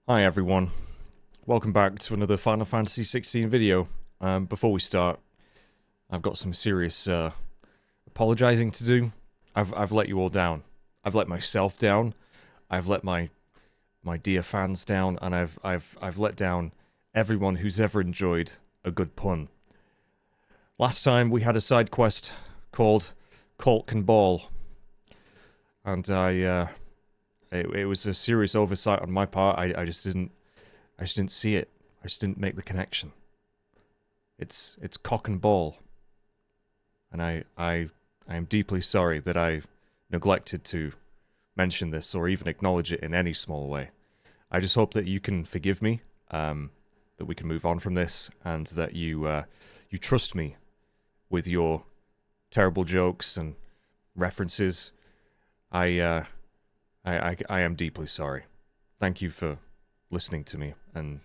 Hi everyone, welcome back to another Final Fantasy XVI video. Before we start, I've got some serious apologizing to do. I've let you all down. I've let myself down. I've let my dear fans down, and I've let down everyone who's ever enjoyed a good pun. Last time we had a side quest called Cork and Ball, and it was a serious oversight on my part. I just didn't see it. I just didn't make the connection. It's cock and ball, and I am deeply sorry that I neglected to mention this or even acknowledge it in any small way. I just hope that you can forgive me, that we can move on from this, and that you trust me with your terrible jokes and references. I am deeply sorry. Thank you for listening to me, and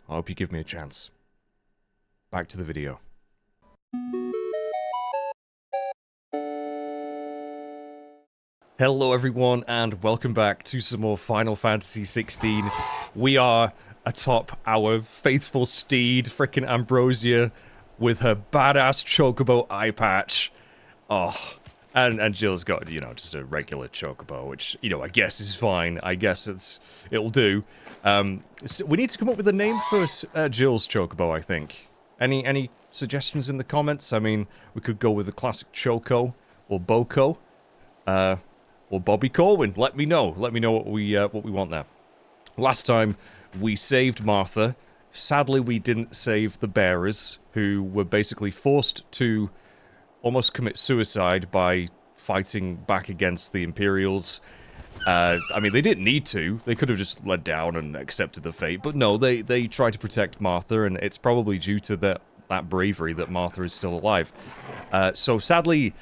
I hope you give me a chance. Back to the video. Hello everyone, and welcome back to some more Final Fantasy XVI. We are atop our faithful steed, frickin' Ambrosia, with her badass chocobo eye patch. Oh. And Jill's got, just a regular chocobo, which, I guess is fine. I guess it'll do. So we need to come up with a name for Jill's chocobo, I think. Any suggestions in the comments? I mean, we could go with the classic Choco, or Boko, or Bobby Corwin. Let me know. Let me know what we want there. Last time, we saved Martha. Sadly, we didn't save the bearers, who were basically forced to almost commit suicide by fighting back against the Imperials. I mean, they didn't need to. They could have just let down and accepted the fate. But no, they tried to protect Martha, and it's probably due to that bravery that Martha is still alive. So sadly,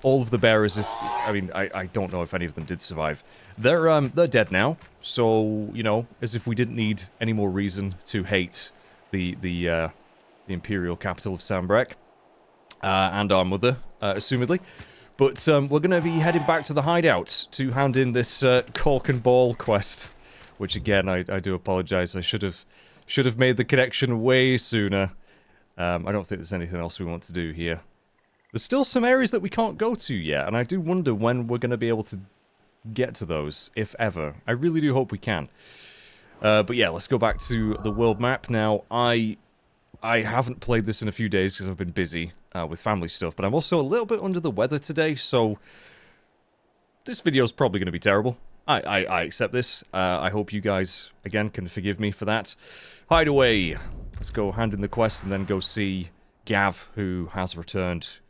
all of the bearers, I don't know if any of them did survive. They're dead now. So, as if we didn't need any more reason to hate the Imperial capital of Sanbreque. And our mother, assumedly. But we're going to be heading back to the hideout to hand in this Cork and Ball quest. Which, again, I do apologise. I should have made the connection way sooner. I don't think there's anything else we want to do here. There's still some areas that we can't go to yet, and I do wonder when we're going to be able to get to those, if ever. I really do hope we can. But yeah, let's go back to the world map. Now, I haven't played this in a few days because I've been busy with family stuff, but I'm also a little bit under the weather today, so this video's probably going to be terrible. I accept this. I hope you guys, again, can forgive me for that. Hideaway. Let's go hand in the quest and then go see Gav, who has returned.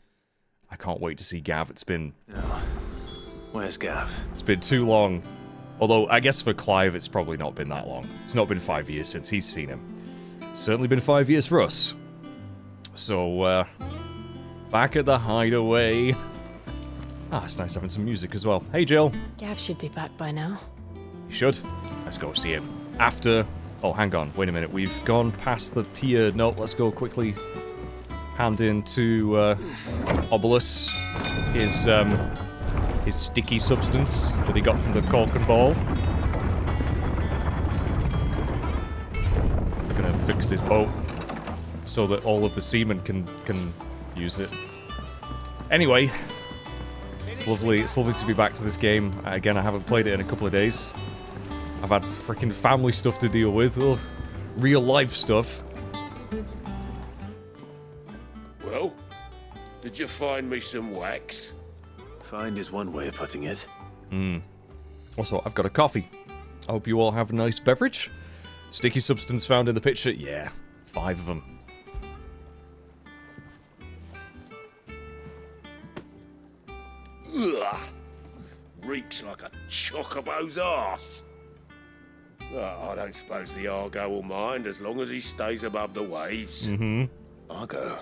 I can't wait to see Gav. It's been... Oh. Where's Gav? It's been too long. Although, I guess for Clive, it's probably not been that long. It's not been 5 years since he's seen him. Certainly been 5 years for us. So, back at the hideaway. It's nice having some music as well. Hey, Jill. Gav should be back by now. You should. Let's go see him. After... Oh, hang on. Wait a minute. We've gone past the pier. No, let's go quickly hand in to Obelus his sticky substance that he got from the Cork and Ball. Gonna fix this boat so that all of the seamen can use it. Anyway, it's lovely to be back to this game. Again, I haven't played it in a couple of days. I've had freaking family stuff to deal with. Ugh. Real life stuff. Well, did you find me some wax? Find is one way of putting it. Also, I've got a coffee. I hope you all have a nice beverage. Sticky substance found in the picture? Yeah, 5 of them. Ugh! Reeks like a chocobo's arse. I don't suppose the Argo will mind as long as he stays above the waves. Argo?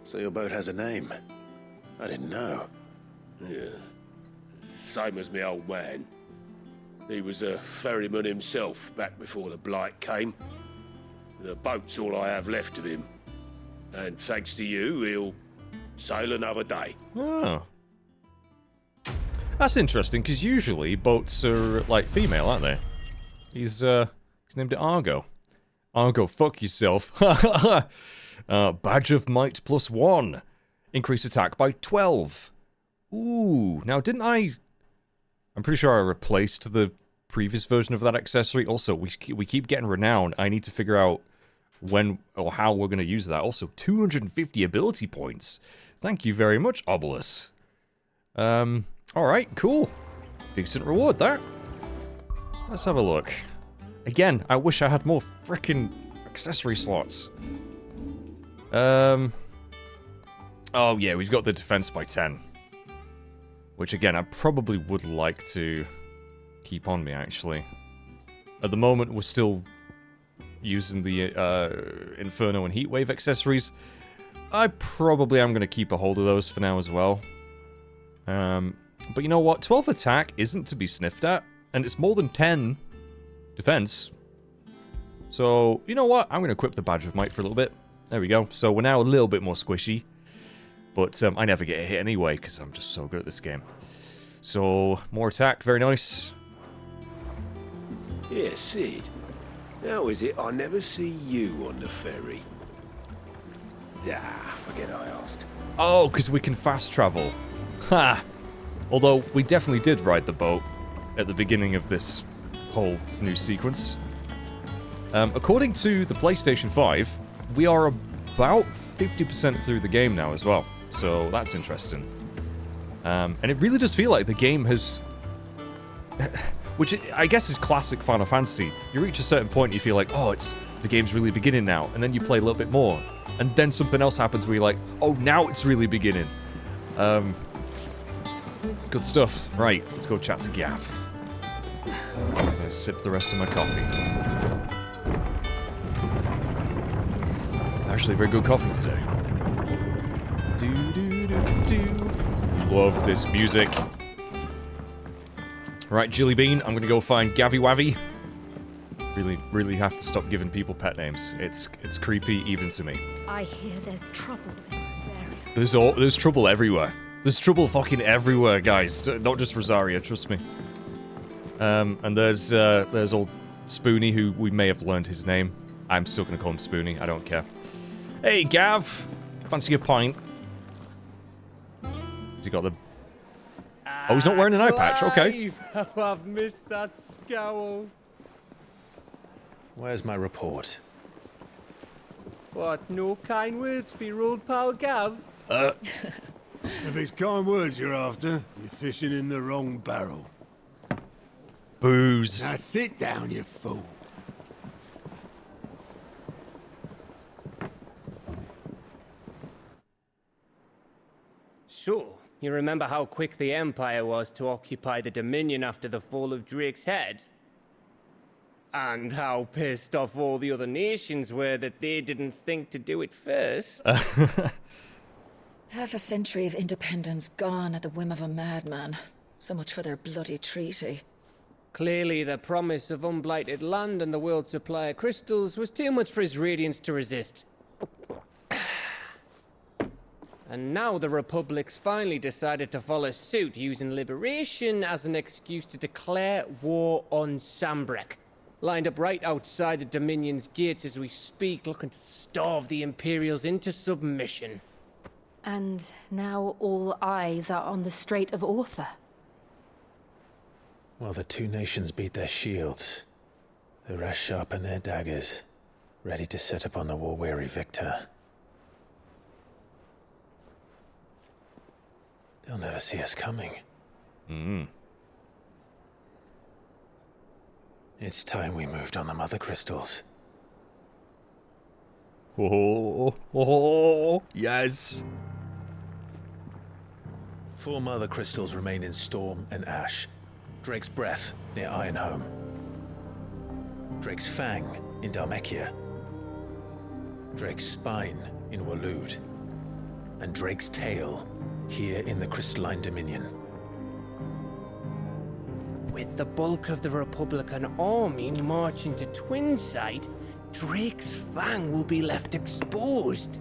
So your boat has a name? I didn't know. Yeah. Same as me old man. He was a ferryman himself back before the Blight came. The boat's all I have left of him. And thanks to you, he'll sail another day. Oh. That's interesting, because usually boats are, like, female, aren't they? He's named it Argo. Argo, fuck yourself. Badge of Might +1. Increase attack by 12. Ooh, now didn't I'm pretty sure I replaced the previous version of that accessory. Also, we keep getting renown. I need to figure out when or how we're going to use that. Also, 250 ability points. Thank you very much, Obelus. Alright, cool. Decent reward, that. Let's have a look. Again, I wish I had more frickin' accessory slots. Oh yeah, we've got the defense by 10. Which again, I probably would like to keep on me, actually. At the moment, we're still using the Inferno and Heatwave accessories. I probably am going to keep a hold of those for now as well. But you know what? 12 attack isn't to be sniffed at, and it's more than 10 defense. So, you know what? I'm going to equip the Badge of Might for a little bit. There we go. So we're now a little bit more squishy. But I never get hit anyway, because I'm just so good at this game. So, more attack. Very nice. Yeah, Sid. How is it I never see you on the ferry? Ah, forget I asked. Oh, because we can fast travel. Ha! Although, we definitely did ride the boat at the beginning of this whole new sequence. According to the PlayStation 5, we are about 50% through the game now as well. So, that's interesting. And it really does feel like the game has... which I guess is classic Final Fantasy. You reach a certain point, you feel like, oh, the game's really beginning now. And then you play a little bit more. And then something else happens where you're like, oh, now it's really beginning. It's good stuff. Right, let's go chat to Gav. As I sip the rest of my coffee. Actually, very good coffee today. Love this music. Right, Jilly Bean, I'm gonna go find Gavy Wavy. Really have to stop giving people pet names. It's creepy even to me. I hear there's trouble in Rosaria. There's trouble everywhere. There's trouble fucking everywhere, guys. Not just Rosaria, trust me. And there's old Spoonie, who we may have learned his name. I'm still gonna call him Spoonie. I don't care. Hey, Gav. Fancy a pint? Has he got the... Oh, he's not wearing an eye patch. Okay. Clive, I've missed that scowl. Where's my report? What, no kind words for your old pal Gav? If it's kind words you're after, you're fishing in the wrong barrel. Booze. Now sit down, you fool. So, you remember how quick the Empire was to occupy the Dominion after the fall of Drake's head? And how pissed off all the other nations were that they didn't think to do it first? Half a century of independence gone at the whim of a madman. So much for their bloody treaty. Clearly, the promise of unblighted land and the world's supply of crystals was too much for his radiance to resist. And now the Republic's finally decided to follow suit, using liberation as an excuse to declare war on Sambrek. Lined up right outside the Dominion's gates as we speak, looking to starve the Imperials into submission. And now all eyes are on the Strait of Author. Well, the two nations beat their shields. The rest sharpen their daggers, ready to set upon the war-weary victor. They'll never see us coming. It's time we moved on the Mother Crystals. Oh, yes. 4 Mother Crystals remain in Storm and Ash. Drake's Breath near Ironhome. Drake's Fang in Dhalmekia. Drake's Spine in Waloed. And Drake's Tail here in the Crystalline Dominion. With the bulk of the Republican army marching to Twinside, Drake's Fang will be left exposed.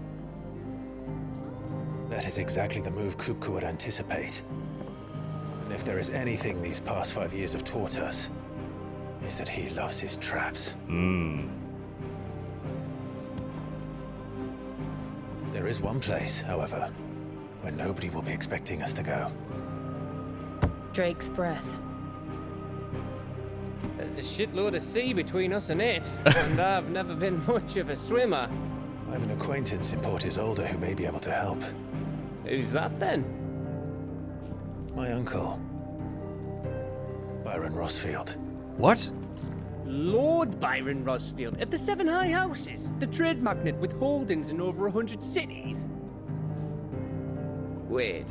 That is exactly the move Kupka would anticipate. And if there is anything these past 5 years have taught us, is that he loves his traps. There is one place, however, where nobody will be expecting us to go. Drake's breath. There's a shitload of sea between us and it, and I've never been much of a swimmer. I have an acquaintance in Port Isolde who may be able to help. Who's that then? My uncle, Byron Rosfield. What? Lord Byron Rosfield of the Seven High Houses, the trade magnate with holdings in over 100 cities. Wait.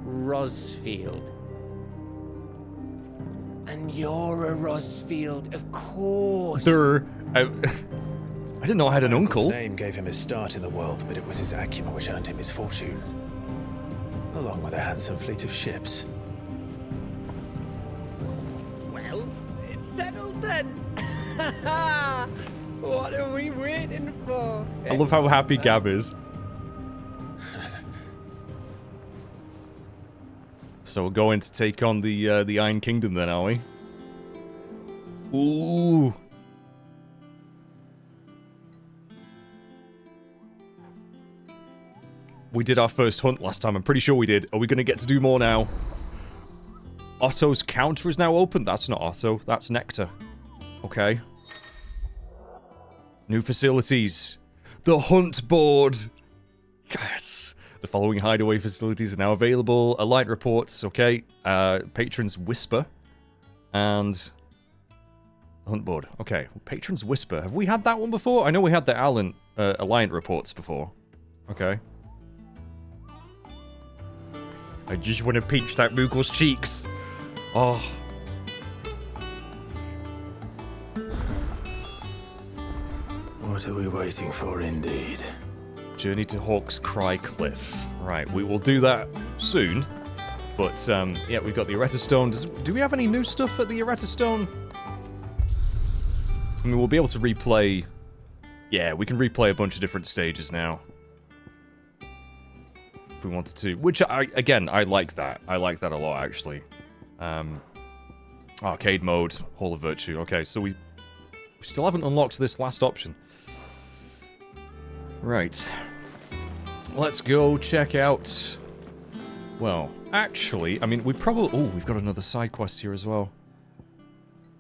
Rosfield. And you're a Rosfield, of course. I didn't know I had an My uncle's uncle. name gave him his start in the world, but it was his acumen which earned him his fortune, along with a handsome fleet of ships. Well, it's settled then. What are we waiting for? I love how happy Gab is. So we're going to take on the Iron Kingdom then, are we? Ooh. We did our first hunt last time. I'm pretty sure we did. Are we going to get to do more now? Otto's counter is now open. That's not Otto. That's Nectar. Okay. New facilities. The hunt board. Yes. The following hideaway facilities are now available. Alight reports. Okay. Patrons Whisper. And... hunt board. Okay. Patrons Whisper. Have we had that one before? I know we had the Alliant reports before. Okay. I just want to pinch that Moogle's cheeks. Oh. What are we waiting for, indeed? Journey to Hawk's Cry Cliff. Right, we will do that soon. But, yeah, we've got the Areta Stone. Do we have any new stuff at the Areta Stone? I mean, we'll be able to replay... yeah, we can replay a bunch of different stages now. If we wanted to. Which, I like that. I like that a lot, actually. Arcade mode, Hall of Virtue. Okay, so we still haven't unlocked this last option. Right. Let's go check out... well, actually, I mean, we probably... oh, we've got another side quest here as well.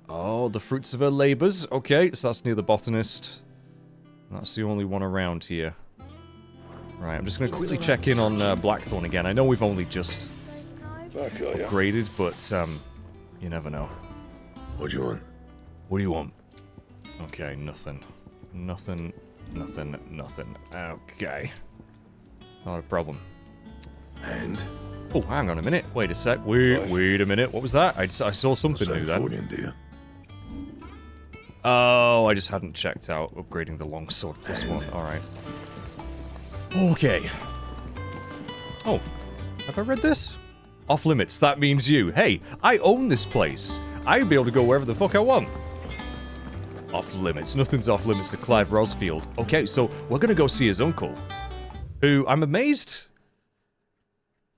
Oh, the fruits of her labors. Okay, so that's near the botanist. That's the only one around here. Right, I'm just going to quickly check in on Blackthorn again. I know we've only just upgraded, but you never know. What do you want? What do you want? Okay, nothing. Nothing. Okay. Not a problem. And? Oh, hang on a minute. Wait a sec. Wait a minute. What was that? I saw something new then. Do you? Oh, I just hadn't checked out upgrading the longsword plus one. Alright. Okay. Oh, have I read this? Off limits, that means you. Hey, I own this place. I'll be able to go wherever the fuck I want. Off limits. Nothing's off limits to Clive Rosfield. Okay, so we're gonna go see his uncle. Who, I'm amazed...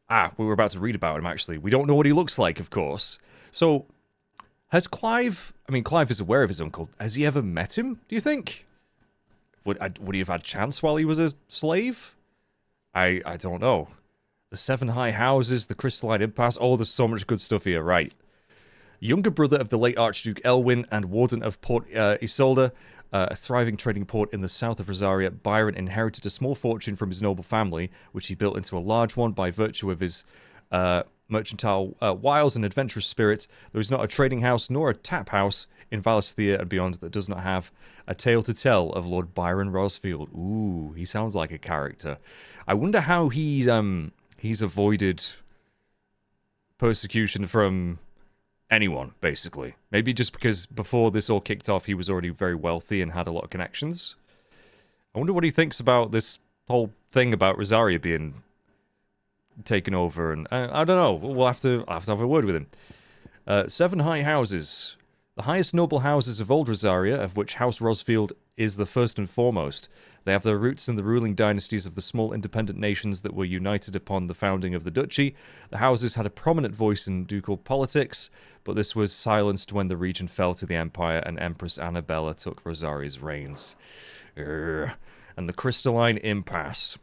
ah, we were about to read about him, actually. We don't know what he looks like, of course. So, has Clive... I mean, Clive is aware of his uncle. Has he ever met him, do you think? Would he have had chance while he was a slave? I don't know. The Seven High Houses, the Crystalline Impasse. Oh, there's so much good stuff here, right. Younger brother of the late Archduke Elwin and warden of Port Isolde, a thriving trading port in the south of Rosaria, Byron inherited a small fortune from his noble family, which he built into a large one by virtue of his mercantile wiles and adventurous spirit. There is not a trading house nor a tap house in Valisthea and beyond that does not have a tale to tell of Lord Byron Rosfield. Ooh, he sounds like a character. I wonder how he's avoided persecution from anyone, basically. Maybe just because before this all kicked off, he was already very wealthy and had a lot of connections. I wonder what he thinks about this whole thing about Rosaria being taken over, and I don't know. We'll have to have a word with him. Seven High Houses. The highest noble houses of Old Rosaria, of which House Rosfield is the first and foremost. They have their roots in the ruling dynasties of the small independent nations that were united upon the founding of the duchy. The houses had a prominent voice in ducal politics, but this was silenced when the region fell to the Empire and Empress Annabella took Rosaria's reigns. And the Crystalline Impasse.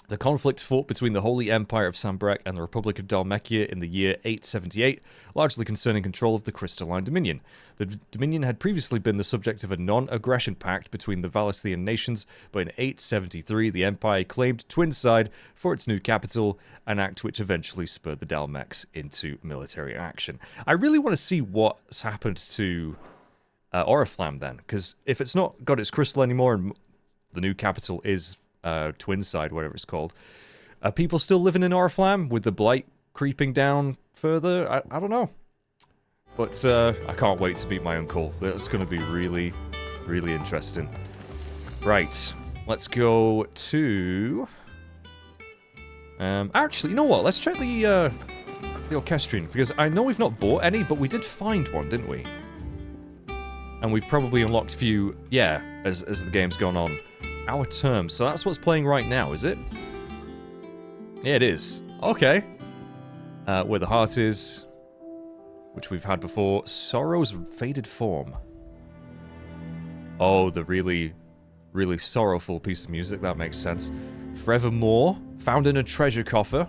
The conflict fought between the Holy Empire of Sanbreque and the Republic of Dhalmekia in the year 878, largely concerning control of the Crystalline Dominion. The Dominion had previously been the subject of a non-aggression pact between the Valisthian nations, but in 873 the Empire claimed Twinside for its new capital, an act which eventually spurred the Dhalmex into military action. I really want to see what's happened to Oriflamme then, because if it's not got its crystal anymore and the new capital is Twinside, whatever it's called. Are people still living in Oriflamme with the blight creeping down further? I don't know. But I can't wait to meet my uncle. That's going to be really, really interesting. Right. Let's go to... actually, you know what? Let's check the Orchestrion, because I know we've not bought any, but we did find one, didn't we? And we've probably unlocked a few, yeah, as the game's gone on. Our terms. So that's what's playing right now, is it? Yeah, it is. Okay. Where the Heart is, which we've had before. Sorrow's Faded Form. Oh, the really, really sorrowful piece of music. That makes sense. Forevermore. Found in a treasure coffer.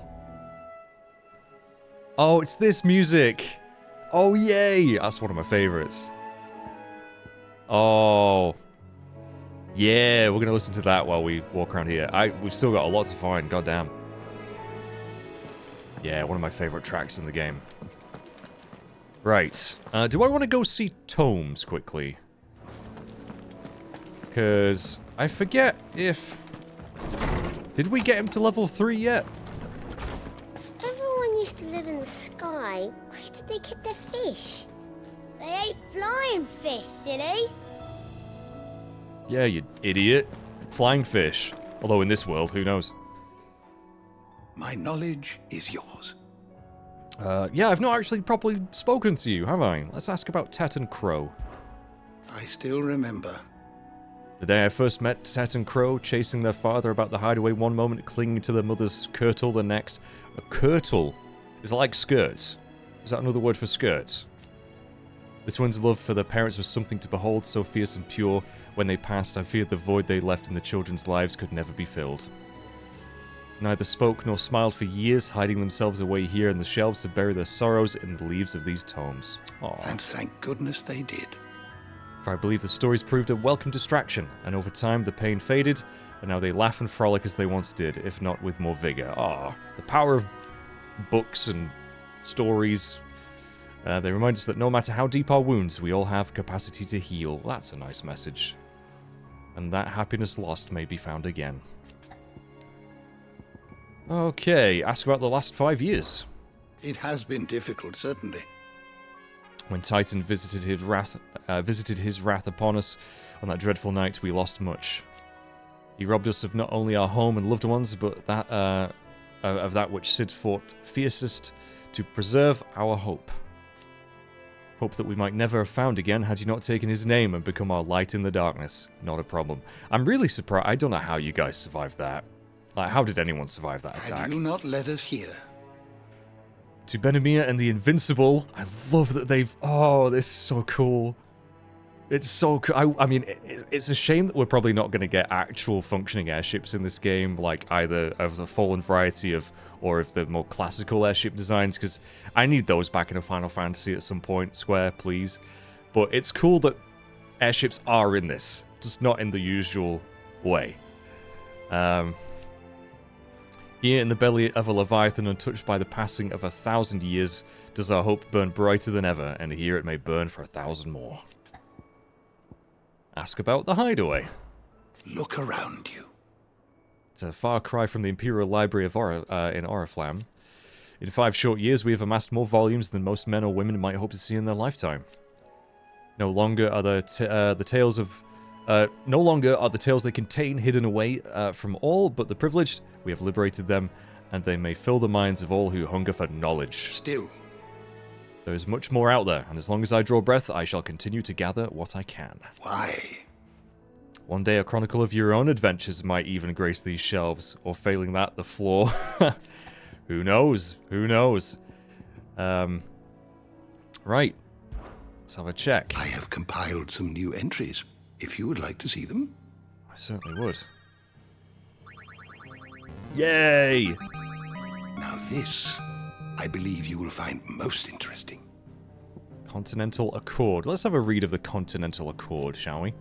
Oh, it's this music. Oh, yay. That's one of my favorites. Oh... yeah, we're going to listen to that while we walk around here. We've still got a lot to find, goddamn. Yeah, one of my favorite tracks in the game. Right. Do I want to go see Tomes quickly? Because I forget if... did we get him to level 3 yet? If everyone used to live in the sky, where did they get their fish? They ate flying fish, silly. Yeah, you idiot. Flying fish. Although in this world, who knows? My knowledge is yours. Yeah, I've not actually properly spoken to you, have I? Let's ask about Tet and Crow. I still remember. The day I first met Tet and Crow, chasing their father about the hideaway one moment, clinging to their mother's kirtle the next. A kirtle? Is it like skirt? Is that another word for skirt? The twins' love for their parents was something to behold, so fierce and pure. When they passed, I feared the void they left in the children's lives could never be filled. Neither spoke nor smiled for years, hiding themselves away here in the shelves to bury their sorrows in the leaves of these tomes. Aww. And thank goodness they did. For I believe the stories proved a welcome distraction, and over time the pain faded, and now they laugh and frolic as they once did, if not with more vigor. Ah, the power of books and stories. They remind us that no matter how deep our wounds, we all have capacity to heal. That's a nice message. And that happiness lost may be found again. Okay, ask about the last 5 years. It has been difficult, certainly. When Titan visited his wrath upon us on that dreadful night, we lost much. He robbed us of not only our home and loved ones, but of that which Cid fought fiercest to preserve our hope. Hope that we might never have found again had you not taken his name and become our light in the darkness. Not a problem. I'm really surprised. I don't know how you guys survived that. Like, how did anyone survive that attack? Had you not let us hear? To Benamir and the Invincible, I love that they've... oh, this is so cool. It's so cool. I mean, it's a shame that we're probably not going to get actual functioning airships in this game, like either of the Fallen variety of, or of the more classical airship designs, because I need those back in a Final Fantasy at some point. Square, please. But it's cool that airships are in this, just not in the usual way. Here in the belly of a Leviathan, untouched by the passing of 1,000 years, does our hope burn brighter than ever, and here it may burn for 1,000 more. Ask about the Hideaway. Look around you. It's a far cry from the Imperial Library of in Oriflamme. In 5 short years, we have amassed more volumes than most men or women might hope to see in their lifetime. No longer are the tales they contain hidden away from all but the privileged. We have liberated them, and they may fill the minds of all who hunger for knowledge. Still, There is much more out there, and as long as I draw breath, I shall continue to gather what I can. Why? One day a chronicle of your own adventures might even grace these shelves, or failing that, the floor. Who knows? Who knows? Right. Let's have a check. I have compiled some new entries, if you would like to see them. I certainly would. Yay! Now this, I believe you will find most interesting. Continental Accord. Let's have a read of the Continental Accord, shall we?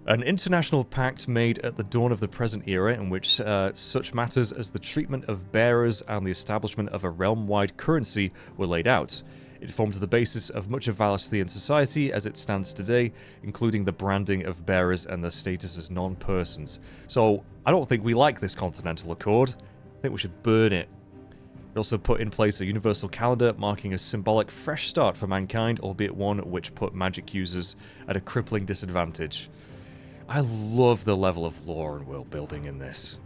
An international pact made at the dawn of the present era in which such matters as the treatment of bearers and the establishment of a realm-wide currency were laid out. It formed the basis of much of Valisthian society as it stands today, including the branding of bearers and their status as non-persons. So, I don't think we like this Continental Accord. I think we should burn it. It also put in place a universal calendar marking a symbolic fresh start for mankind, albeit one which put magic users at a crippling disadvantage. I love the level of lore and world building in this.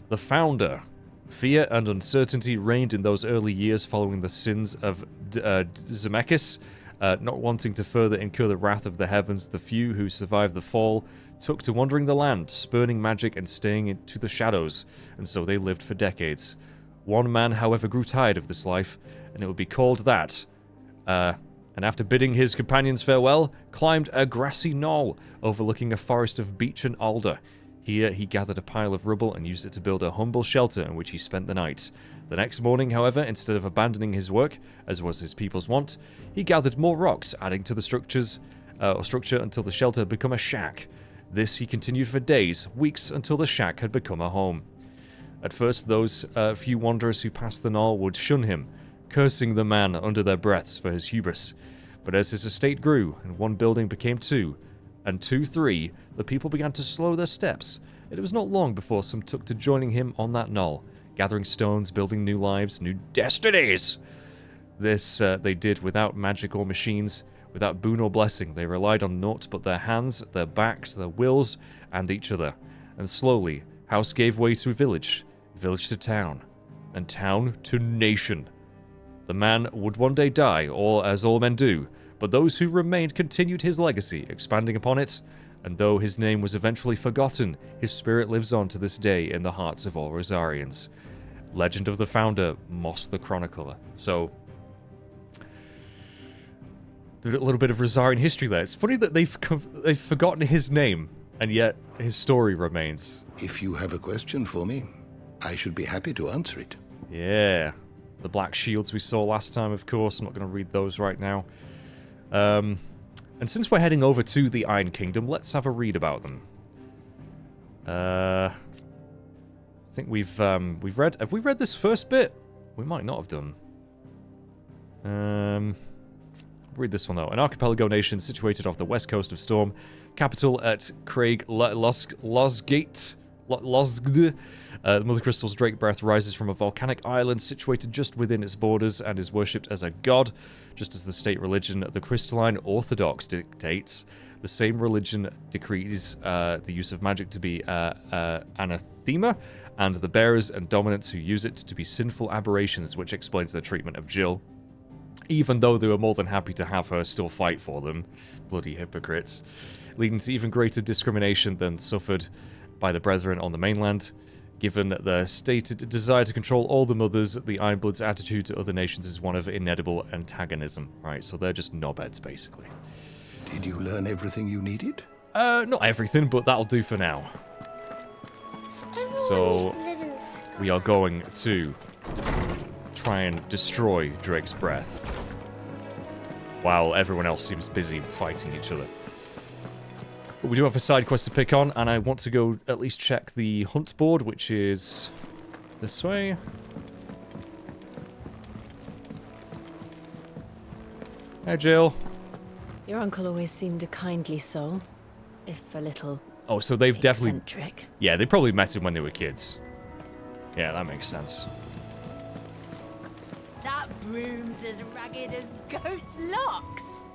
The Founder. Fear and uncertainty reigned in those early years following the sins of Zemeckis. Not wanting to further incur the wrath of the heavens, the few who survived the fall took to wandering the land, spurning magic and staying into the shadows, and so they lived for decades. One man, however, grew tired of this life, and it would be called that. And after bidding his companions farewell, climbed a grassy knoll overlooking a forest of beech and alder. Here he gathered a pile of rubble and used it to build a humble shelter in which he spent the night. The next morning, however, instead of abandoning his work, as was his people's wont, he gathered more rocks, adding to the structure until the shelter had become a shack. This he continued for days, weeks, until the shack had become a home. At first, those few wanderers who passed the knoll would shun him, cursing the man under their breaths for his hubris. But as his estate grew, and one building became two, and two, three, the people began to slow their steps, and it was not long before some took to joining him on that knoll, gathering stones, building new lives, new destinies. This they did without magic or machines, without boon or blessing. They relied on naught but their hands, their backs, their wills, and each other. And slowly, house gave way to village, village to town, and town to nation. The man would one day die, or as all men do, but those who remained continued his legacy, expanding upon it, and though his name was eventually forgotten, his spirit lives on to this day in the hearts of all Rosarians. Legend of the Founder, Moss the Chronicler. So, a little bit of Rosarian history there. It's funny that they've forgotten his name, and yet his story remains. If you have a question for me, I should be happy to answer it. Yeah. The black shields we saw last time, of course. I'm not going to read those right now. And since we're heading over to the Iron Kingdom, let's have a read about them. I think we've read... Have we read this first bit? We might not have done. Read this one, though. An archipelago nation situated off the west coast of Storm, capital at Craig Losgate. The Mother Crystal's Drake Breath rises from a volcanic island situated just within its borders and is worshipped as a god, just as the state religion, the Crystalline Orthodox, dictates. The same religion decrees the use of magic to be anathema, and the bearers and dominants who use it to be sinful aberrations, which explains their treatment of Jill. Even though they were more than happy to have her still fight for them. Bloody hypocrites. Leading to even greater discrimination than suffered by the Brethren on the mainland. Given their stated desire to control all the mothers, the Ironbloods' attitude to other nations is one of inedible antagonism. Right, so they're just knobheads, basically. Did you learn everything you needed? Not everything, but that'll do for now. So, we are going to try and destroy Drake's Breath, while everyone else seems busy fighting each other. But we do have a side quest to pick on, and I want to go at least check the hunt board, which is this way. Hey, Jill. Your uncle always seemed a kindly soul, if a little Oh, so they've definitely... eccentric. Yeah, they probably met him when they were kids. Yeah, that makes sense. That broom's as ragged as goat's locks.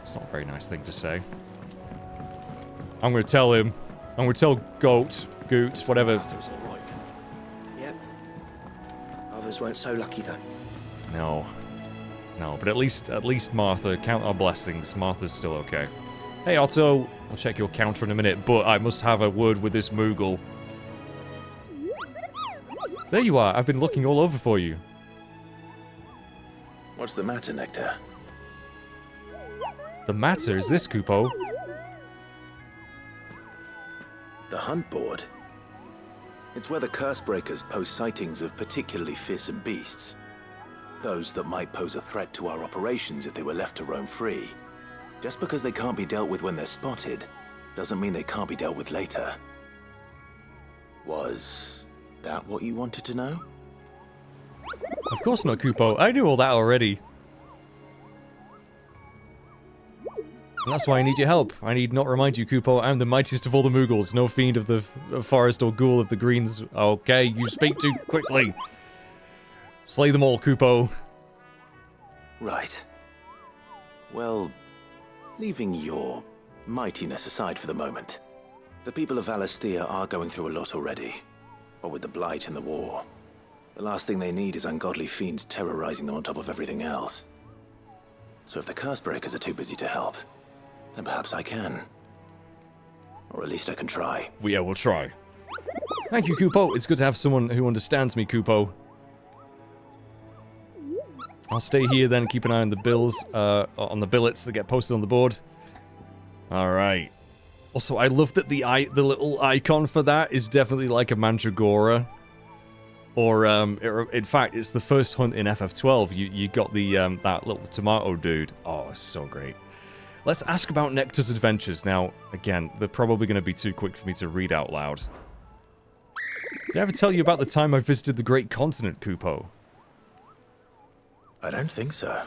It's not a very nice thing to say. I'm going to tell him. I'm going to tell Goat, whatever. Arthur's all right. Yep. Others weren't so lucky, though. No. No, but at least Martha, count our blessings. Martha's still okay. Hey, Otto. I'll check your counter in a minute, but I must have a word with this Moogle. There you are. I've been looking all over for you. What's the matter, Nectar? The matter is this, Kupo. The hunt board. It's where the Cursebreakers post sightings of particularly fearsome beasts. Those that might pose a threat to our operations if they were left to roam free. Just because they can't be dealt with when they're spotted, doesn't mean they can't be dealt with later. Was that what you wanted to know? Of course not, Kupo. I knew all that already. And that's why I need your help. I need not remind you, Kupo, I'm the mightiest of all the Moogles. No fiend of the forest or ghoul of the greens. Okay, you speak too quickly. Slay them all, Kupo. Right. Well, leaving your mightiness aside for the moment, the people of Valisthea are going through a lot already. What with the Blight and the war. The last thing they need is ungodly fiends terrorizing them on top of everything else. So if the Cursebreakers are too busy to help, then perhaps I can. Or at least I can try. Yeah, we'll try. Thank you, Kupo. It's good to have someone who understands me, Kupo. I'll stay here then, keep an eye on the bills, on the billets that get posted on the board. Alright. Also, I love that the little icon for that is definitely like a Mandragora. Or, in fact, it's the first hunt in FF12. You got the, that little tomato dude. Oh, it's so great. Let's ask about Nectar's adventures. Now, again, they're probably going to be too quick for me to read out loud. Did I ever tell you about the time I visited the Great Continent, Kupo? I don't think so.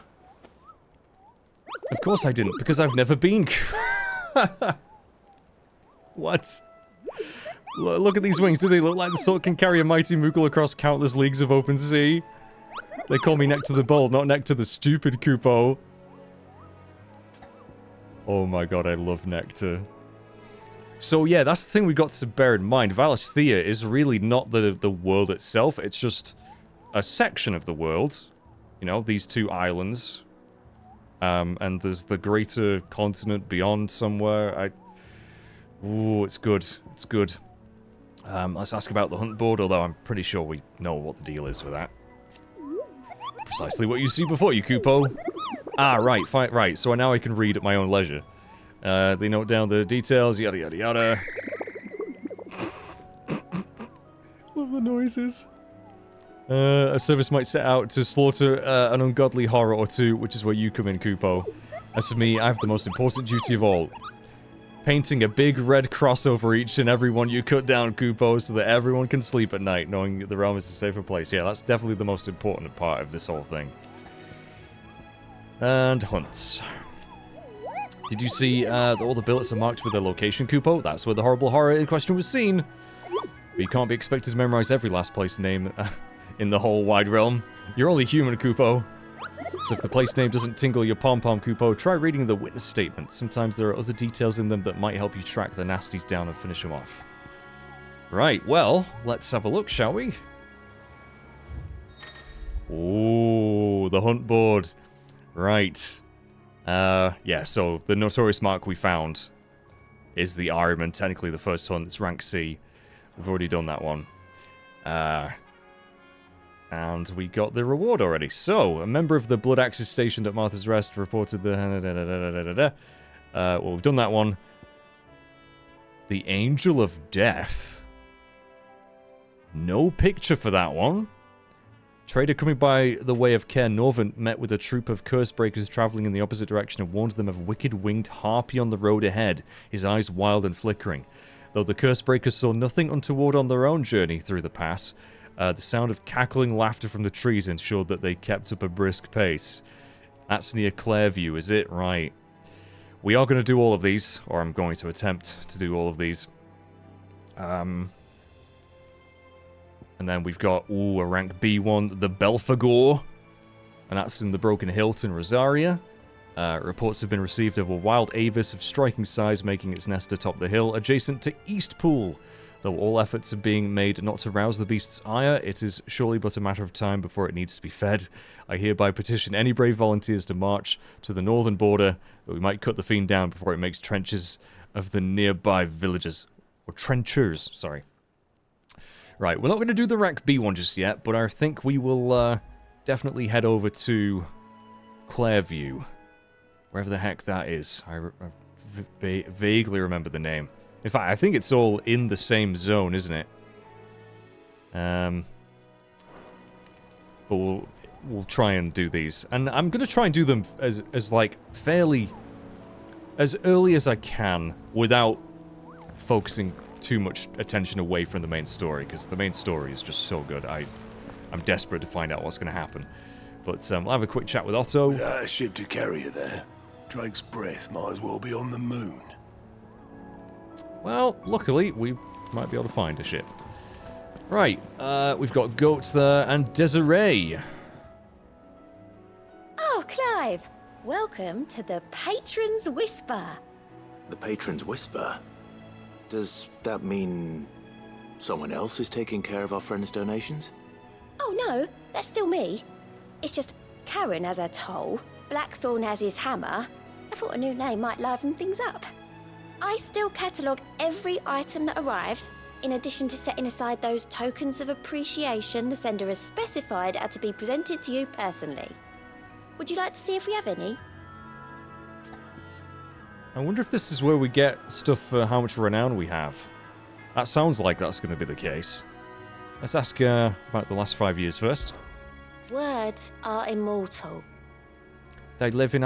Of course I didn't, because I've never been. What? Look at these wings. Do they look like the sort that can carry a mighty Moogle across countless leagues of open sea? They call me Nectar the Bold, not Nectar the Stupid, Kupo. Oh my god, I love Nectar. So yeah, that's the thing we got to bear in mind. Valisthea is really not the world itself. It's just a section of the world. You know, these two islands. And there's the greater continent beyond somewhere. Ooh, it's good. It's good. Let's ask about the hunt board, although I'm pretty sure we know what the deal is with that. Precisely what you see before you, Kupo. Ah, right, fine, right, so now I can read at my own leisure. They note down the details, yada yada yada. Love the noises. A service might set out to slaughter an ungodly horror or two, which is where you come in, Kupo. As for me, I have the most important duty of all. Painting a big red cross over each and every one you cut down, Kupo, so that everyone can sleep at night, knowing the realm is a safer place. Yeah, that's definitely the most important part of this whole thing. And hunts. Did you see that all the billets are marked with their location, Kupo? That's where the horrible horror in question was seen. But you can't be expected to memorize every last place name in the whole wide realm. You're only human, Kupo. So if the place name doesn't tingle your pom-pom, Kupo, try reading the witness statement. Sometimes there are other details in them that might help you track the nasties down and finish them off. Right, well, let's have a look, shall we? Ooh, the hunt board. Right. Yeah, so the notorious mark we found is the Ironman, technically the first hunt. It's rank C. We've already done that one. And we got the reward already. So, a member of the Blood Axes stationed at Martha's Rest reported the... well, we've done that one. The Angel of Death. No picture for that one. Trader coming by the way of Caer Norvent met with a troop of Cursebreakers traveling in the opposite direction and warned them of a wicked winged harpy on the road ahead, his eyes wild and flickering. Though the Cursebreakers saw nothing untoward on their own journey through the pass, the sound of cackling laughter from the trees ensured that they kept up a brisk pace. That's near Clairview, is it? Right. We are going to do all of these, or I'm going to attempt to do all of these. And then we've got, ooh, a rank B1, the Belphegor. And that's in the Broken Hilt in Rosaria. Reports have been received of a wild avis of striking size making its nest atop the hill, adjacent to Eastpool. Though all efforts are being made not to rouse the beast's ire, it is surely but a matter of time before it needs to be fed. I hereby petition any brave volunteers to march to the northern border, that we might cut the fiend down before it makes trenches of the nearby villages. Or trenchers, sorry. Right, we're not going to do the Rack B one just yet, but I think we will definitely head over to Clairview. Wherever the heck that is. I vaguely remember the name. In fact, I think it's all in the same zone, isn't it? But we'll try and do these. And I'm going to try and do them as like, fairly... as early as I can, without focusing too much attention away from the main story, because the main story is just so good. I'm desperate to find out what's going to happen. But we'll have a quick chat with Otto. Without a ship to carry you there, Drake's breath might as well be on the moon. Well, luckily, we might be able to find a ship. Right, we've got Goat there, and Desiree. Oh, Clive! Welcome to the Patron's Whisper. The Patron's Whisper? Does that mean someone else is taking care of our friend's donations? Oh no, that's still me. It's just Karen has her toll, Blackthorn has his hammer. I thought a new name might liven things up. I still catalogue every item that arrives, in addition to setting aside those tokens of appreciation the sender has specified are to be presented to you personally. Would you like to see if we have any? I wonder if this is where we get stuff for how much renown we have. That sounds like that's going to be the case. Let's ask about the last 5 years first. Words are immortal. They live in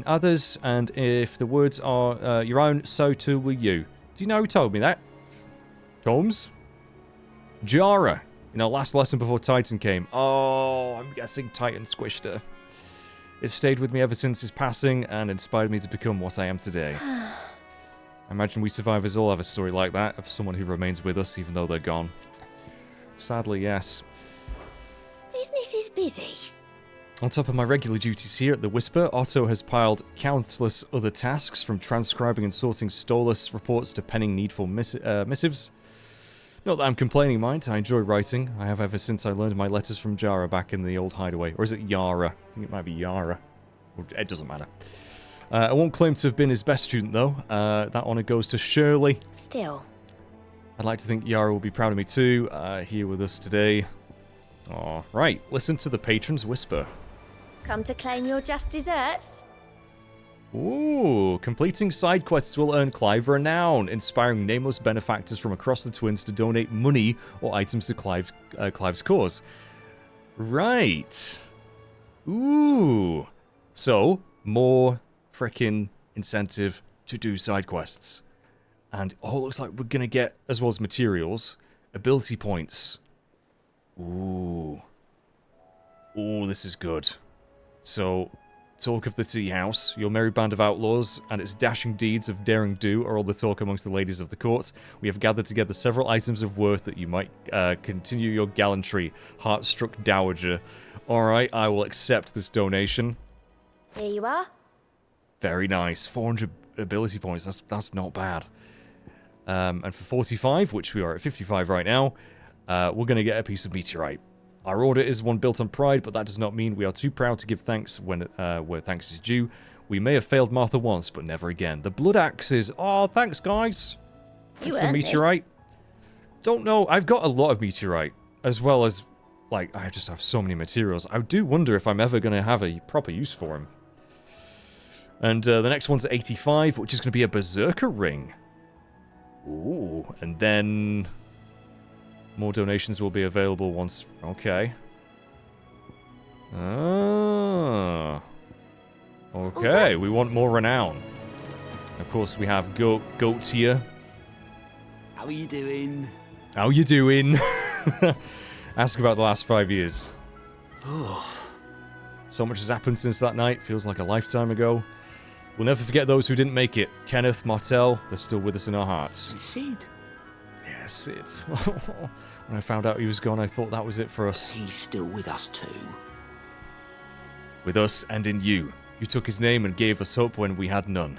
others, and if the words are your own, so too will you. Do you know who told me that? Holmes? Jara, in our last lesson before Titan came. Oh, I'm guessing Titan squished her. It stayed with me ever since his passing, and inspired me to become what I am today. I imagine we survivors all have a story like that, of someone who remains with us even though they're gone. Sadly, yes. Business is busy. On top of my regular duties here at the Whisper, Otto has piled countless other tasks, from transcribing and sorting Stolas reports to penning needful missives. Not that I'm complaining, mind. I enjoy writing. I have ever since I learned my letters from Jara back in the old Hideaway. Or is it Yara? I think it might be Yara. It doesn't matter. I won't claim to have been his best student, though. That honour goes to Shirley. Still. I'd like to think Yara will be proud of me too, here with us today. Aw, right. Listen to the Patron's Whisper. Come to claim your just desserts? Ooh, completing side quests will earn Clive renown, inspiring nameless benefactors from across the Twins to donate money or items to Clive's cause. Right. Ooh. So, more frickin' incentive to do side quests. And, oh, it looks like we're gonna get, as well as materials, ability points. Ooh. Ooh, this is good. So, talk of the tea house, your merry band of outlaws, and its dashing deeds of daring do are all the talk amongst the ladies of the court. We have gathered together several items of worth that you might continue your gallantry, heart-struck dowager. Alright, I will accept this donation. Here you are. Very nice. 400 ability points, that's not bad. And for 45, which we are at 55 right now, we're going to get a piece of meteorite. Our order is one built on pride, but that does not mean we are too proud to give thanks when where thanks is due. We may have failed Martha once, but never again. The blood axes. Oh, thanks, guys. You for earned meteorite. Don't know. I've got a lot of meteorite, as well as, like, I just have so many materials. I do wonder if I'm ever going to have a proper use for them. And the next one's 85, which is going to be a berserker ring. Ooh, and then more donations will be available once... Okay. Ah. Okay, we want more renown. Of course, we have goats here. How are you doing? How you doing? Ask about the last 5 years. So much has happened since that night. Feels like a lifetime ago. We'll never forget those who didn't make it. Kenneth, Martel, they're still with us in our hearts. And Sid? Yeah, Sid. When I found out he was gone, I thought that was it for us. He's still with us too. With us and in you. You took his name and gave us hope when we had none.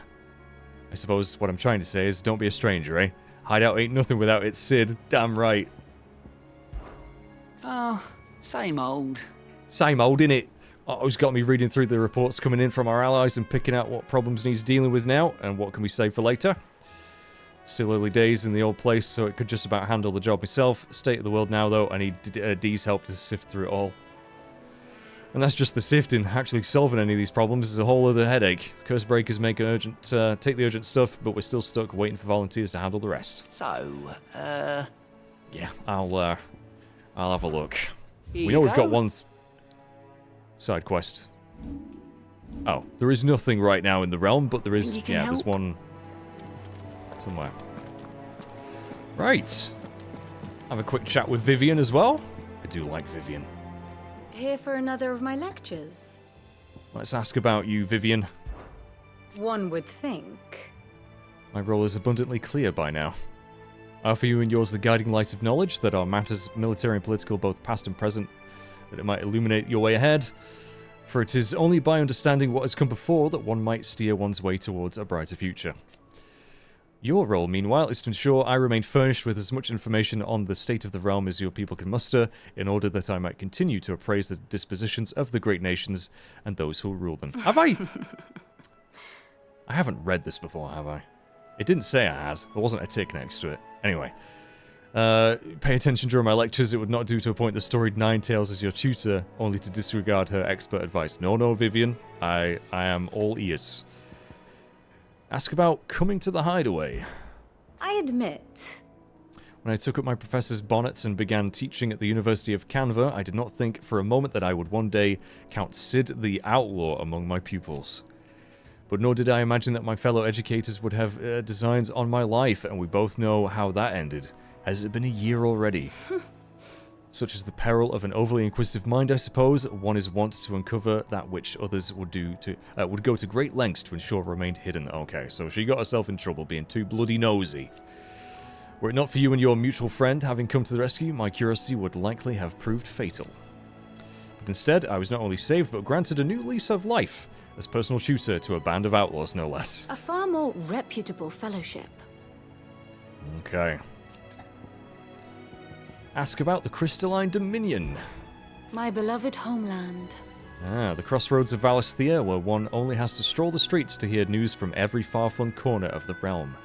I suppose what I'm trying to say is don't be a stranger, eh? Hideout ain't nothing without its Sid. Damn right. Oh, same old. Same old, innit? Otto's got me reading through the reports coming in from our allies and picking out what problems needs dealing with now and what can we save for later. Still early days in the old place, so it could just about handle the job myself. State of the world now, though, I need Dee's help to sift through it all. And that's just the sifting. Actually solving any of these problems is a whole other headache. The curse breakers make urgent, take the urgent stuff, but we're still stuck waiting for volunteers to handle the rest. So, Yeah, I'll have a look. Here We know you we've got go. one side quest. Oh, there is nothing right now in the realm, but there is, you can yeah, there's help? one somewhere. Right. Have a quick chat with Vivian as well. I do like Vivian. Here for another of my lectures? Let's ask about you, Vivian. One would think. My role is abundantly clear by now. I offer you and yours the guiding light of knowledge that are matters military and political, both past and present, that it might illuminate your way ahead. For it is only by understanding what has come before that one might steer one's way towards a brighter future. Your role, meanwhile, is to ensure I remain furnished with as much information on the state of the realm as your people can muster, in order that I might continue to appraise the dispositions of the great nations and those who rule them. Have I? I haven't read this before, have I? It didn't say I had. There wasn't a tick next to it. Anyway. Pay attention during my lectures. It would not do to appoint the storied Ninetales as your tutor, only to disregard her expert advice. No, Vivian. I am all ears. Ask about coming to the Hideaway. I admit. When I took up my professor's bonnets and began teaching at the University of Canva, I did not think for a moment that I would one day count Sid the Outlaw among my pupils. But nor did I imagine that my fellow educators would have designs on my life, and we both know how that ended. Has it been a year already? Such is the peril of an overly inquisitive mind, I suppose. One is wont to uncover that which others would go to great lengths to ensure remained hidden. Okay, so she got herself in trouble being too bloody nosy. Were it not for you and your mutual friend having come to the rescue, my curiosity would likely have proved fatal. But instead, I was not only saved, but granted a new lease of life, as personal tutor to a band of outlaws, no less. A far more reputable fellowship. Okay. Ask about the Crystalline Dominion. My beloved homeland. The crossroads of Valisthea, where one only has to stroll the streets to hear news from every far-flung corner of the realm.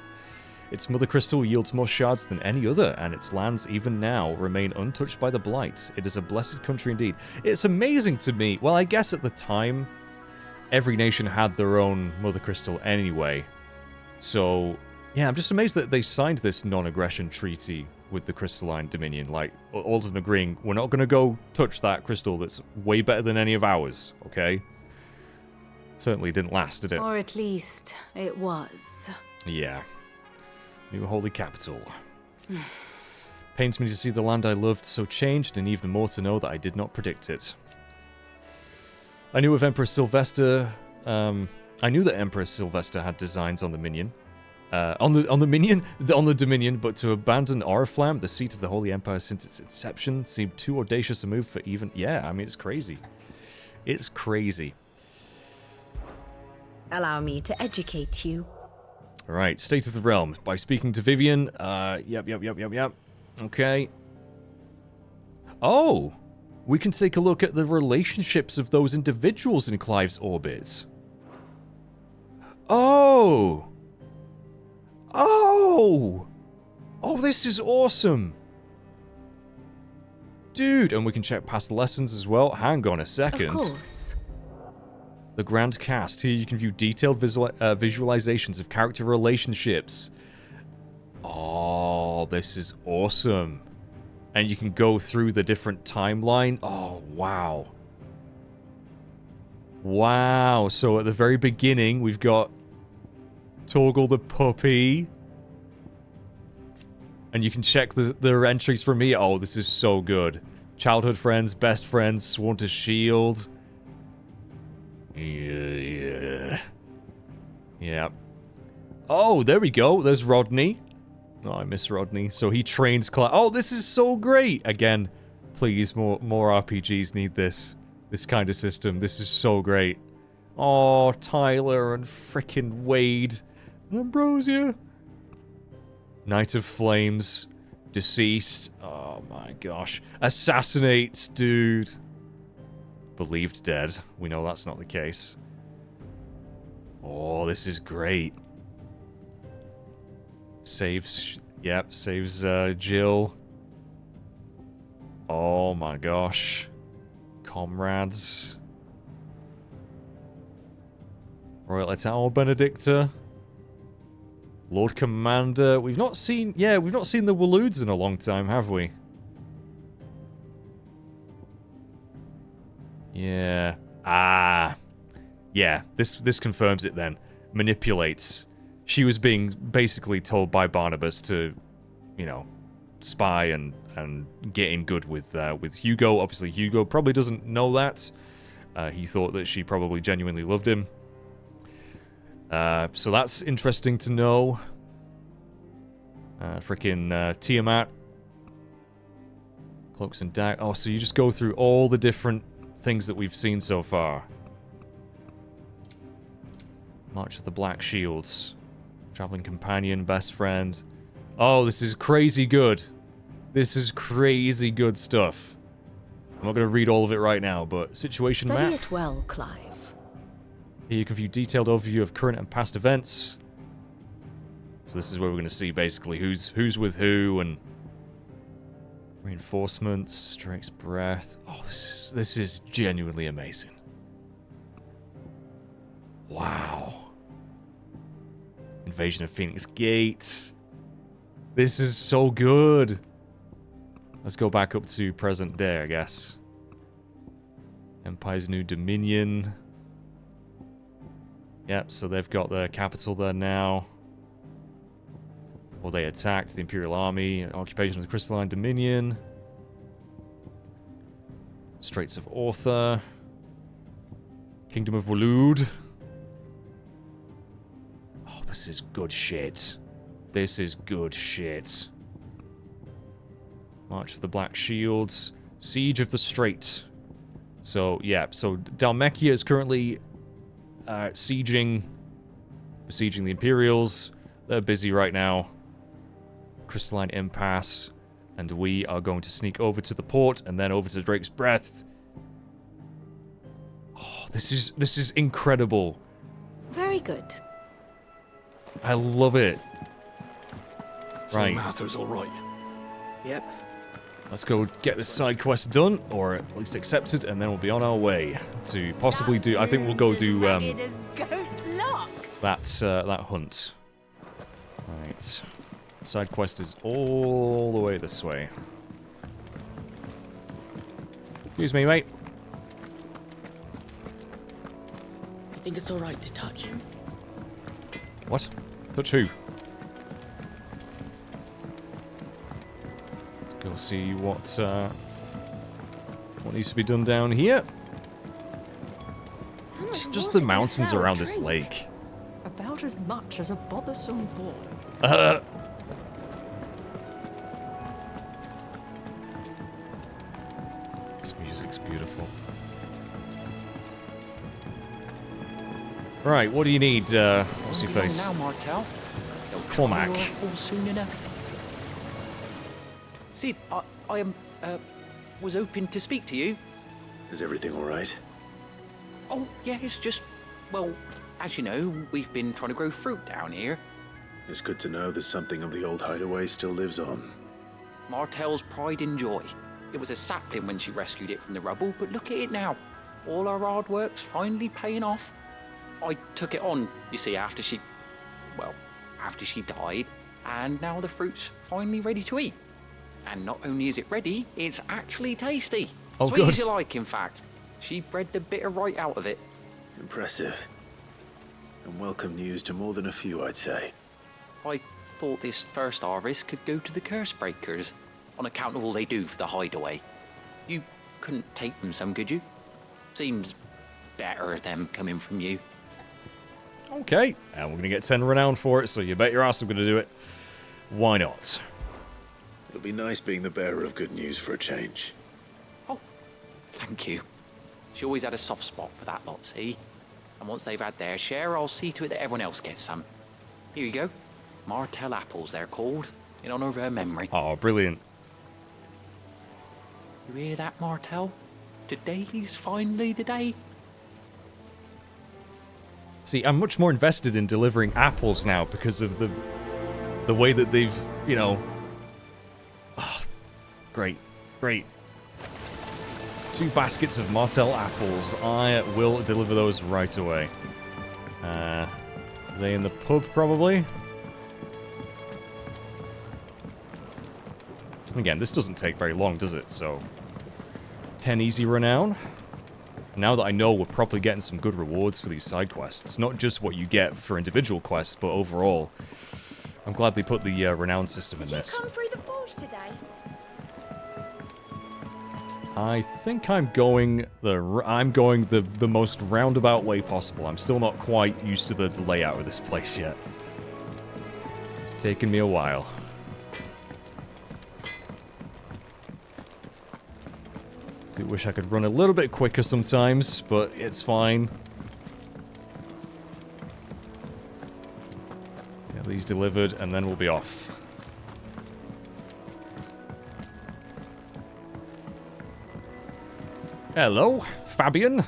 Its mother crystal yields more shards than any other, and its lands, even now, remain untouched by the blight. It is a blessed country indeed. It's amazing to me. Well, I guess at the time, every nation had their own mother crystal anyway. So, yeah, I'm just amazed that they signed this non-aggression treaty with the Crystalline Dominion, like, all of them agreeing, we're not going to go touch that crystal that's way better than any of ours, okay? Certainly didn't last, did it? Or at least, it was. Yeah. New holy capital. Pains me to see the land I loved so changed, and even more to know that I did not predict it. I knew of Emperor Sylvester, I knew that Emperor Sylvester had designs on the Minion. On the Dominion, but to abandon Oriflamme, the seat of the Holy Empire since its inception, seemed too audacious a move for even... Yeah, I mean, it's crazy. It's crazy. Allow me to educate you. Alright, State of the Realm. By speaking to Vivian, yep. Okay. Oh! We can take a look at the relationships of those individuals in Clive's orbit. Oh! Oh! Oh, this is awesome! Dude, and we can check past lessons as well. Hang on a second. Of course. The Grand Cast. Here you can view detailed visualizations of character relationships. Oh, this is awesome. And you can go through the different timeline. Oh, wow. Wow. So at the very beginning, we've got Torgal the puppy. And you can check their entries for me. Oh, this is so good. Childhood friends, best friends, sworn to shield. Yeah. Oh, there we go. There's Rodney. Oh, I miss Rodney. So he trains Clive. Oh, this is so great. Again, please, more RPGs need this kind of system. This is so great. Oh, Tyler and frickin' Wade and Ambrosia. Knight of Flames, deceased. Oh my gosh. Assassinates, dude. Believed dead. We know that's not the case. Oh, this is great. Saves, yep, saves Jill. Oh my gosh. Comrades. Royal Eternal Benedictor. Lord Commander. We've not seen... Yeah, we've not seen the Waloods in a long time, have we? Yeah. Ah. Yeah, this confirms it then. Manipulates. She was being basically told by Barnabas to, you know, spy and get in good with Hugo. Obviously, Hugo probably doesn't know that. He thought that she probably genuinely loved him. So that's interesting to know. Frickin' Tiamat. Cloaks and Daggers. Oh, so you just go through all the different things that we've seen so far. March of the Black Shields. Traveling Companion, Best Friend. Oh, this is crazy good. This is crazy good stuff. I'm not going to read all of it right now, but situation map. Study it well, Clive. Here you can view detailed overview of current and past events. So this is where we're going to see basically who's with who and reinforcements, Drake's Breath. Oh, this is genuinely amazing. Wow. Invasion of Phoenix Gate. This is so good. Let's go back up to present day, I guess. Empire's New Dominion. Yep, so they've got their capital there now. Or they attacked the Imperial Army. Occupation of the Crystalline Dominion. Straits of Ortha. Kingdom of Walood. Oh, this is good shit. This is good shit. March of the Black Shields. Siege of the Strait. So, yeah. So, Dhalmekia is currently besieging the Imperials. They're busy right now. Crystalline Impasse. And we are going to sneak over to the port and then over to Drake's Breath. Oh, this is incredible. Very good. I love it. Right. Martha's all right. Yep. Let's go get this side quest done, or at least accepted, and then we'll be on our way to possibly do. I think we'll go do that hunt. Right. Side quest is all the way this way. Excuse me, mate. You think it's all right to touch him? What? Touch who? Let's go see what needs to be done down here. It's just the mountains around this lake. About as much as a bothersome boy. This music's beautiful. Right, what do you need, what's your face? Now, Martel. Cormac. All soon enough. See, I was hoping to speak to you. Is everything all right? Oh, yeah, it's just, well, as you know, we've been trying to grow fruit down here. It's good to know that something of the old Hideaway still lives on. Martel's pride and joy. It was a sapling when she rescued it from the rubble, but look at it now. All our hard work's finally paying off. I took it on, you see, after she died, and now the fruit's finally ready to eat. And not only is it ready, it's actually tasty. Oh, Sweet good. as you like, in fact. She bred the bitter right out of it. Impressive. And welcome news to more than a few, I'd say. I thought this first harvest could go to the curse breakers, on account of all they do for the Hideaway. You couldn't take them some, could you? Seems better them coming from you. Okay, and we're gonna get 10 renown for it, so you bet your ass I'm gonna do it. Why not? It'll be nice being the bearer of good news for a change. Oh, thank you. She always had a soft spot for that lot, see? And once they've had their share, I'll see to it that everyone else gets some. Here you go. Martell apples, they're called, in honor of her memory. Oh, brilliant. You hear that, Martell? Today's finally the day. See, I'm much more invested in delivering apples now because of the way that they've, you know... Oh, great, great. 2 baskets of Martell apples. I will deliver those right away. Are they in the pub, probably? Again, this doesn't take very long, does it? So, 10 easy renown. Now that I know we're probably getting some good rewards for these side quests, not just what you get for individual quests, but overall, I'm glad they put the renown system in this. Did you come through the forge today? I think I'm going the most roundabout way possible. I'm still not quite used to the layout of this place yet. Taking me a while. I wish I could run a little bit quicker sometimes, but it's fine. Get these delivered, and then we'll be off. Hello, Fabian.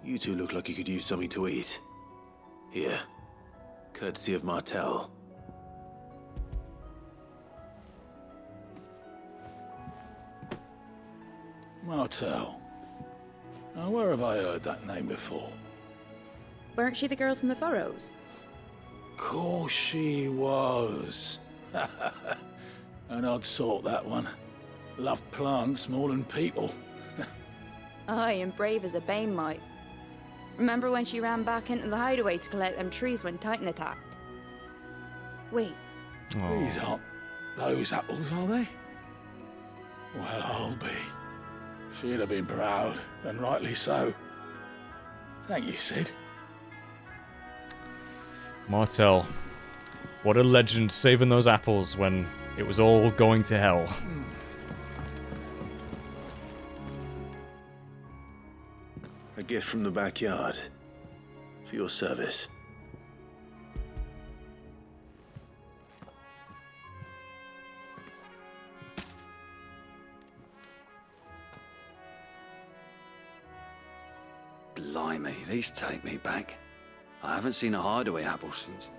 You two look like you could use something to eat. Here, courtesy of Martell. Martell. Now, where have I heard that name before? Weren't she the girl from the Furrows? Course she was. An odd sort, that one. Loved plants more than people. Aye, and brave as a bane might. Remember when she ran back into the hideaway to collect them trees when Titan attacked? Wait. Oh. These aren't those apples, are they? Well, I'll be. She'd have been proud, and rightly so. Thank you, Sid. Martell. What a legend, saving those apples when it was all going to hell. A gift from the backyard. For your service. Blimey, these take me back. I haven't seen a Hideaway apple since.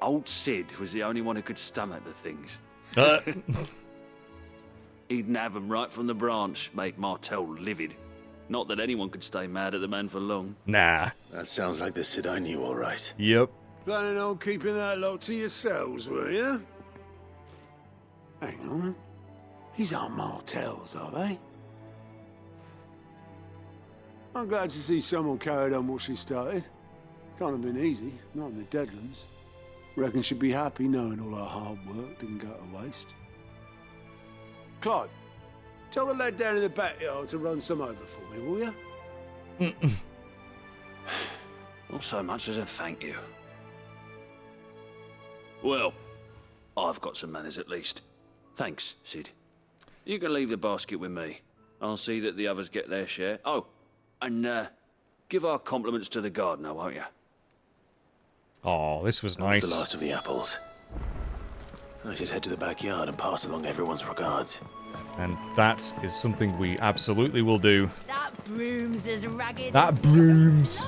Old Sid was the only one who could stomach the things. He'd nab them right from the branch, make Martell livid. Not that anyone could stay mad at the man for long. Nah. That sounds like the Sid I knew, all right. Yep. Planning on keeping that lot to yourselves, were you? Hang on. These aren't Martells, are they? I'm glad to see someone carried on what she started. Can't have been easy, not in the Deadlands. Reckon she'd be happy knowing all her hard work didn't go to waste. Clive, tell the lad down in the backyard to run some over for me, will you? Not so much as a thank you. Well, I've got some manners at least. Thanks, Sid. You can leave the basket with me. I'll see that the others get their share. Oh, and give our compliments to the gardener, won't you? Oh, this was nice. That was the last of the apples. I should head to the backyard and pass along everyone's regards. And that is something we absolutely will do. That broom's as ragged That as brooms.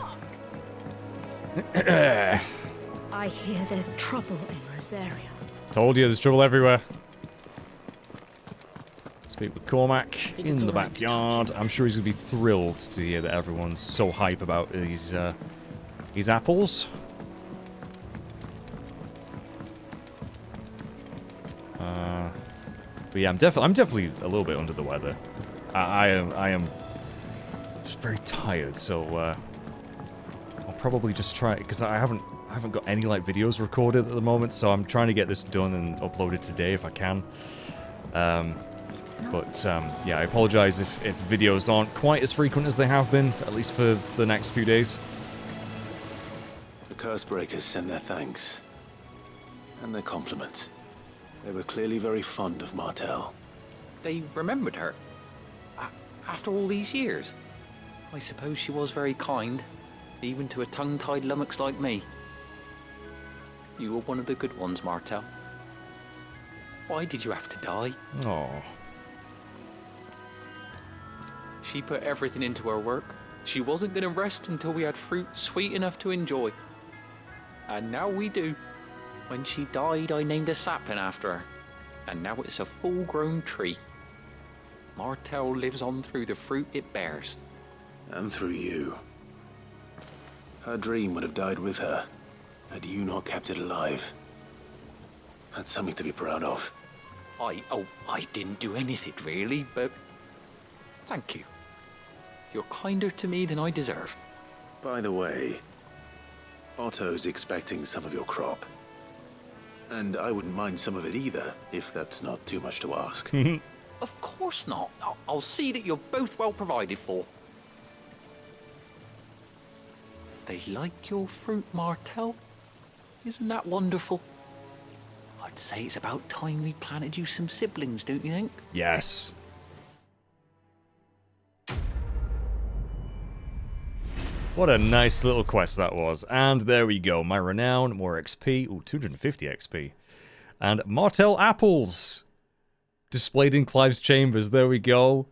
I hear there's trouble in Rosaria. Told you, there's trouble everywhere. Speak with Cormac in the backyard. I'm sure he's going to be thrilled to hear that everyone's so hype about these apples. But yeah, I'm definitely a little bit under the weather. I am just very tired, so I'll probably just try, because I haven't got any like videos recorded at the moment, so I'm trying to get this done and uploaded today if I can. But yeah, I apologize if videos aren't quite as frequent as they have been, at least for the next few days. The Cursebreakers send their thanks. And their compliments. They were clearly very fond of Martell. They remembered her. After all these years. I suppose she was very kind. even to a tongue-tied lummox like me. You were one of the good ones, Martel. Why did you have to die? Oh. She put everything into her work. She wasn't going to rest until we had fruit sweet enough to enjoy. And now we do. When she died, I named a sapling after her. And now it's a full-grown tree. Martel lives on through the fruit it bears. And through you. Her dream would have died with her, had you not kept it alive. That's something to be proud of. I didn't do anything really, but thank you. You're kinder to me than I deserve. By the way, Otto's expecting some of your crop. And I wouldn't mind some of it either, if that's not too much to ask. Of course not. I'll see that you're both well provided for. They like your fruit, Martel. Isn't that wonderful? I'd say it's about time we planted you some siblings, don't you think? Yes. What a nice little quest that was. And there we go. My renown, more XP. Ooh, 250 XP. And Martel apples. Displayed in Clive's chambers. There we go.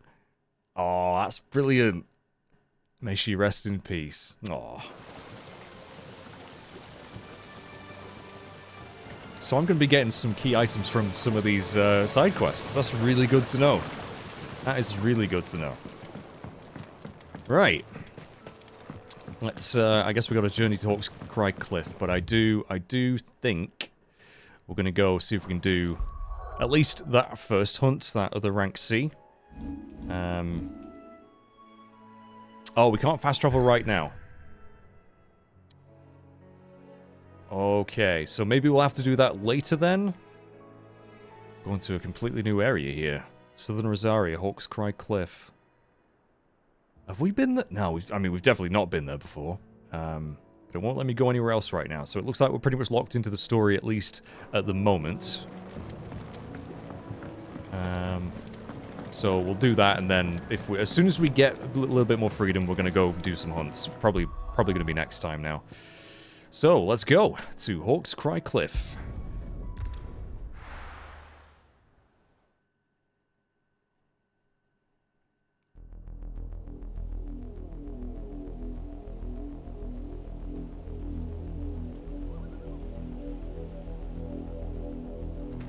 Oh, that's brilliant. May she rest in peace. Oh. So I'm going to be getting some key items from some of these side quests. That's really good to know. That is really good to know. Right. Let's, I guess we got a journey to Hawk's Cry Cliff, but I do think we're going to go see if we can do at least that first hunt, that other rank C. Oh, we can't fast travel right now. Okay, so maybe we'll have to do that later then. Going to a completely new area here. Southern Rosaria, Hawk's Cry Cliff. Have we been there? No, we've definitely not been there before. But it won't let me go anywhere else right now. So it looks like we're pretty much locked into the story, at least at the moment. So we'll do that, and then as soon as we get a little bit more freedom, we're going to go do some hunts. Probably going to be next time now. So let's go to Hawk's Cry Cliff.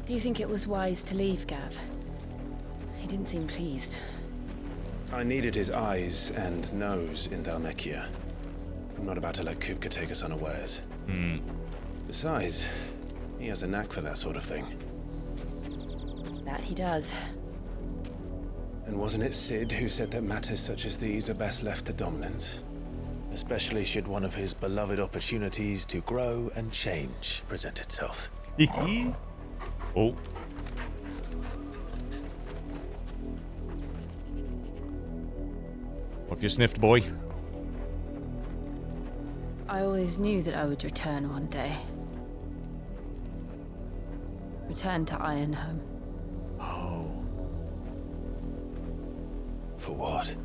Do you think it was wise to leave, Gav? He didn't seem pleased. I needed his eyes and nose in Dhalmekia. I'm not about to let Kupka take us unawares. Besides, he has a knack for that sort of thing. That he does. And wasn't it Sid who said that matters such as these are best left to dominance? Especially should one of his beloved opportunities to grow and change present itself. Oh. What have you sniffed, boy? I always knew that I would return one day. Return to Ironhome. Oh. For what?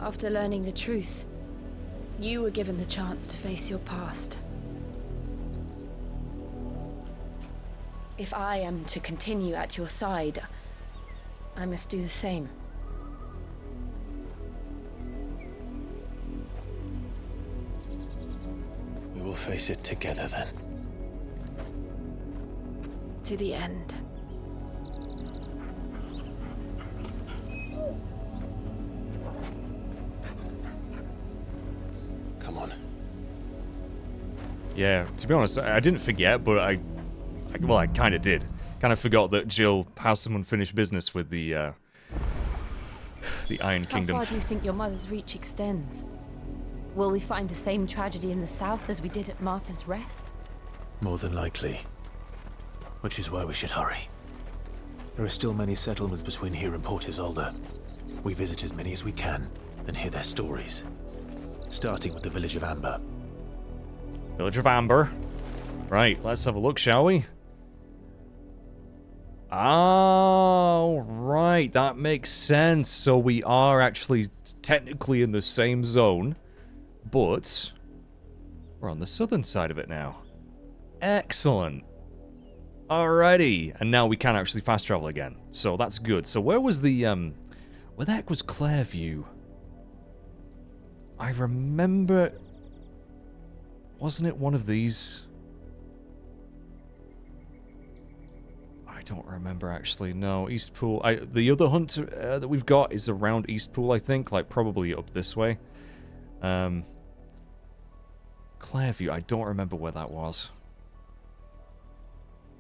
After learning the truth, you were given the chance to face your past. If I am to continue at your side, I must do the same. We will face it together then. To the end. Come on. Yeah, to be honest, I didn't forget, but I kind of did. Kind of forgot that Jill has some unfinished business with the Iron Kingdom. How far do you think your mother's reach extends? Will we find the same tragedy in the south as we did at Martha's Rest? More than likely. Which is why we should hurry. There are still many settlements between here and Port Isolde. We visit as many as we can and hear their stories. Starting with the village of Amber. Village of Amber. Right, let's have a look, shall we? Oh, right. That makes sense. So we are actually technically in the same zone, but we're on the southern side of it now. Excellent. Alrighty. And now we can actually fast travel again. So that's good. So where was the, where the heck was Clairview? I remember... Wasn't it one of these? I don't remember, actually. No, Eastpool. The other hunt that we've got is around Eastpool, I think. Like, probably up this way. Clairview. I don't remember where that was.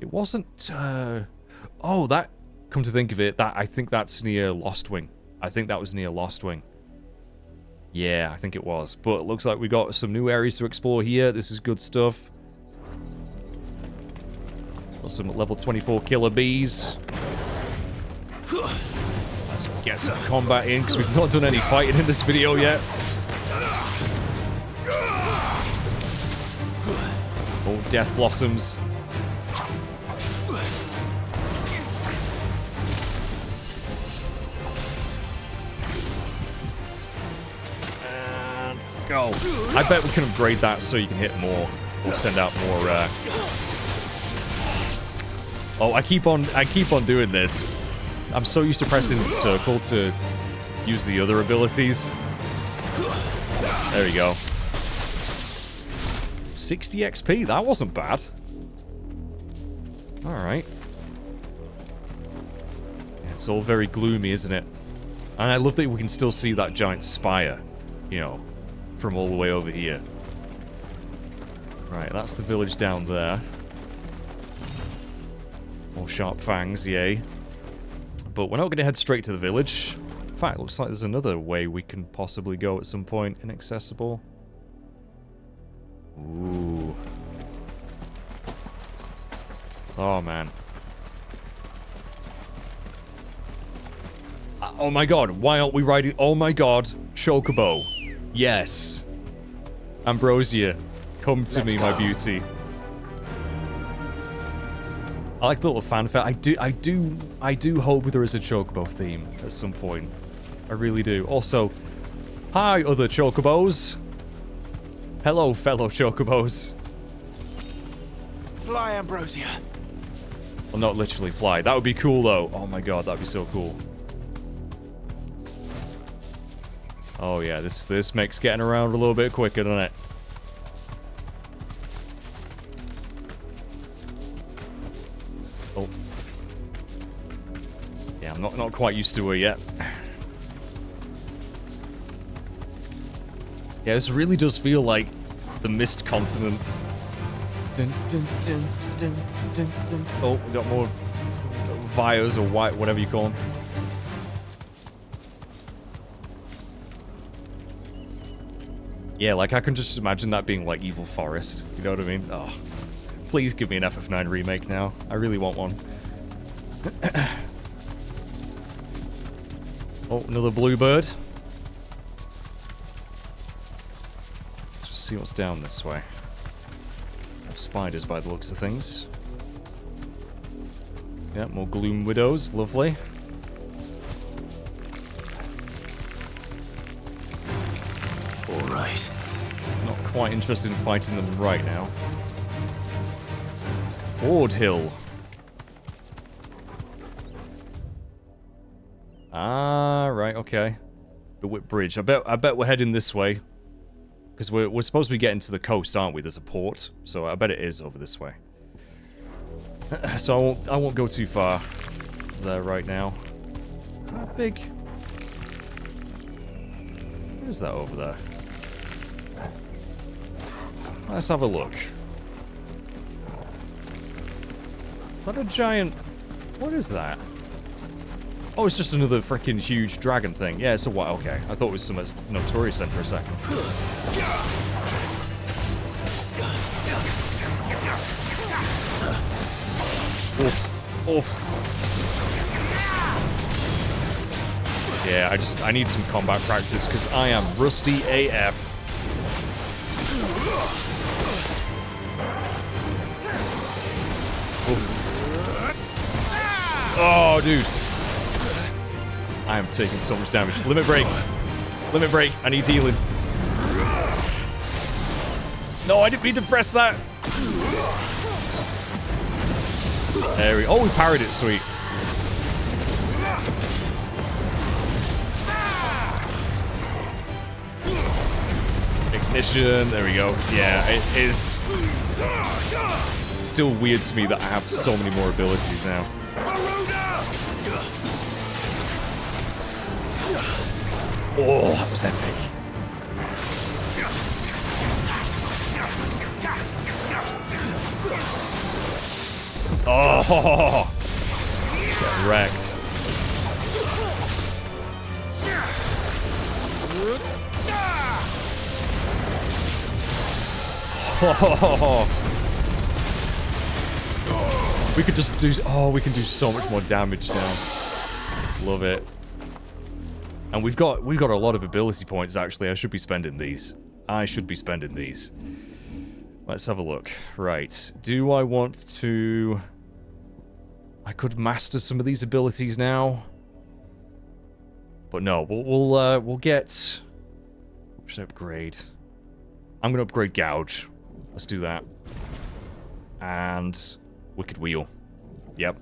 It wasn't... Oh, that... Come to think of it, I think that's near Lostwing. I think that was near Lostwing. Yeah, I think it was. But it looks like we got some new areas to explore here. This is good stuff. Got some level 24 killer bees. Let's get some combat in, because we've not done any fighting in this video yet. Oh, Death Blossoms. Go. I bet we can upgrade that so you can hit more or send out more. Oh, I keep on doing this. I'm so used to pressing circle to use the other abilities. There we go. 60 XP. That wasn't bad. All right. It's all very gloomy, isn't it? And I love that we can still see that giant spire. You know. From all the way over here. Right, that's the village down there. More sharp fangs, yay. But we're not going to head straight to the village. In fact, it looks like there's another way we can possibly go at some point. Inaccessible. Ooh. Oh, man. Oh my god, why aren't we riding... Oh my god, Chocobo. Yes. Ambrosia, come to me, my beauty. I like the little fanfare. I do hope there is a Chocobo theme at some point. I really do. Also, hi, other Chocobos. Hello, fellow Chocobos. Fly, Ambrosia. Well, not literally fly. That would be cool, though. Oh my god, that'd be so cool. Oh yeah, this makes getting around a little bit quicker, doesn't it? Oh. Yeah, I'm not quite used to her yet. Yeah, this really does feel like the Mist Continent. Dun, dun, dun, dun, dun, dun. Oh, we got more Vios or white, whatever you call them. Yeah, like, I can just imagine that being, like, Evil Forest. You know what I mean? Oh, please give me an FF9 remake now. I really want one. Oh, another bluebird. Let's just see what's down this way. Spiders by the looks of things. Yeah, more Gloom Widows. Lovely. Alright. Not quite interested in fighting them right now. Ord Hill. Ah, right, okay. The Whip Bridge. I bet we're heading this way. Because we're supposed to be getting to the coast, aren't we? There's a port. So I bet it is over this way. So I won't go too far there right now. Is that big? What is that over there? Let's have a look. Is that a giant... What is that? Oh, it's just another freaking huge dragon thing. Yeah, it's a what? Okay. I thought it was some Notorious then for a second. Oof. Oof. Yeah, I need some combat practice because I am rusty AF. Oh, dude. I am taking so much damage. Limit break. Limit break. I need healing. No, I didn't mean to press that. There we go. Oh, we parried it. Sweet. Ignition. There we go. Yeah, it is still weird to me that I have so many more abilities now. Oh, that was epic. Oh, get wrecked. Oh. We could just do. Oh, we can do so much more damage now. Love it. And we've got a lot of ability points. Actually, I should be spending these. Let's have a look. Right. Do I want to? I could master some of these abilities now. But no, we'll get. What should I upgrade? I'm gonna upgrade Gouge. Let's do that. And Wicked Wheel. Yep.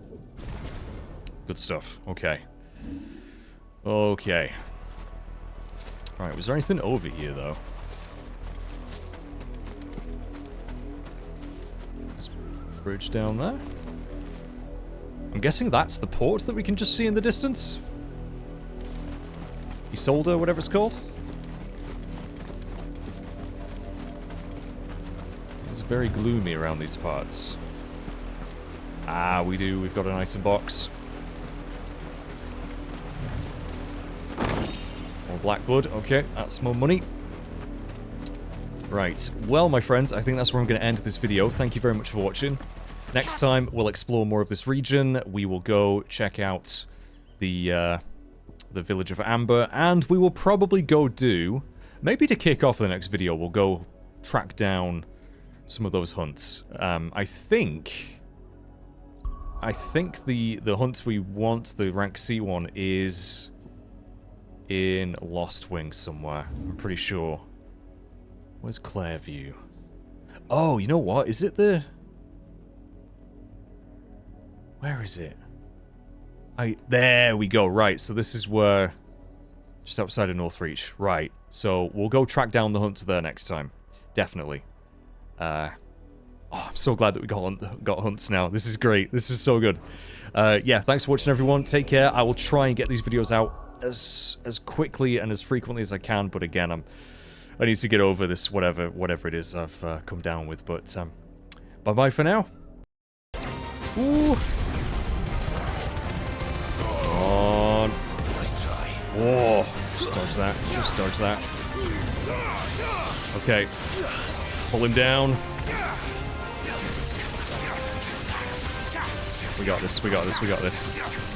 Good stuff. Okay. Okay. Alright, was there anything over here, though? There's a bridge down there. I'm guessing that's the port that we can just see in the distance. Isolde, whatever it's called. It's very gloomy around these parts. Ah, we've got an item box. More black blood, okay, that's more money. Right, well, my friends, I think that's where I'm going to end this video. Thank you very much for watching. Next time, we'll explore more of this region. We will go check out the village of Amber, and we will probably go do... Maybe to kick off the next video, we'll go track down some of those hunts. I think the hunt we want, the rank C one, is in Lost Wing somewhere. I'm pretty sure. Where's Clairview? Oh, you know what? Is it the... Where is it? There we go. Right, so this is where... Just outside of Northreach. Right, so we'll go track down the hunts there next time. Definitely. Oh, I'm so glad that we got hunts now. This is great. This is so good. Yeah, thanks for watching, everyone. Take care. I will try and get these videos out as quickly and as frequently as I can. But again, I need to get over this whatever it is I've come down with. But bye-bye for now. Ooh. On. Nice try. Whoa. Just dodge that. Just dodge that. Okay. Pull him down. We got this, we got this, we got this.